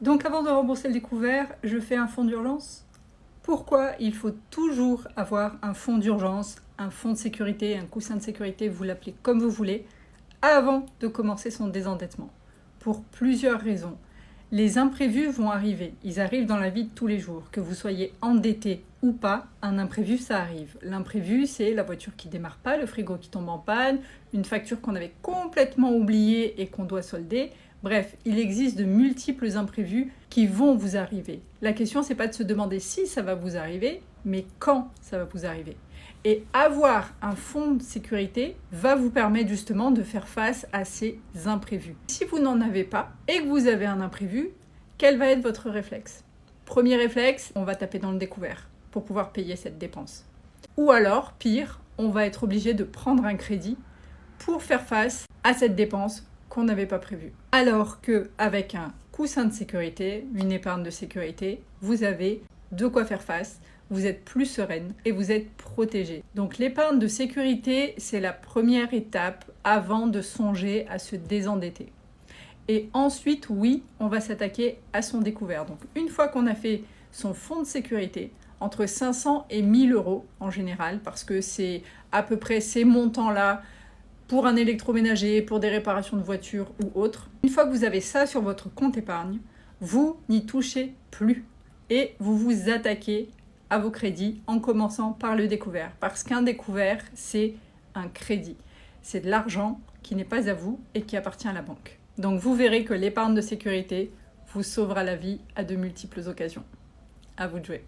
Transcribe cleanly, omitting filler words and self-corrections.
Donc avant de rembourser le découvert, je fais un fonds d'urgence. Pourquoi il faut toujours avoir un fonds d'urgence, un fonds de sécurité, un coussin de sécurité, vous l'appelez comme vous voulez, avant de commencer son désendettement? Pour plusieurs raisons. Les imprévus vont arriver, ils arrivent dans la vie de tous les jours. Que vous soyez endetté ou pas, un imprévu ça arrive. L'imprévu c'est la voiture qui démarre pas, le frigo qui tombe en panne, une facture qu'on avait complètement oubliée et qu'on doit solder. Bref, il existe de multiples imprévus qui vont vous arriver. La question c'est pas de se demander si ça va vous arriver, mais quand ça va vous arriver. Et avoir un fonds de sécurité va vous permettre justement de faire face à ces imprévus. Si vous n'en avez pas et que vous avez un imprévu, quel va être votre réflexe? Premier réflexe, on va taper dans le découvert pour pouvoir payer cette dépense. Ou alors, pire, on va être obligé de prendre un crédit pour faire face à cette dépense qu'on n'avait pas prévue. Alors qu'avec un coussin de sécurité, une épargne de sécurité, vous avez de quoi faire face. Vous êtes plus sereine et vous êtes protégée. Donc l'épargne de sécurité, c'est la première étape avant de songer à se désendetter. Et ensuite, oui, on va s'attaquer à son découvert. Donc une fois qu'on a fait son fonds de sécurité, entre 500 et 1000 euros en général, parce que c'est à peu près ces montants-là pour un électroménager, pour des réparations de voitures ou autres. Une fois que vous avez ça sur votre compte épargne, vous n'y touchez plus et vous vous attaquez à vos crédits en commençant par le découvert. Parce qu'un découvert, c'est un crédit. C'est de l'argent qui n'est pas à vous et qui appartient à la banque. Donc vous verrez que l'épargne de sécurité vous sauvera la vie à de multiples occasions. À vous de jouer.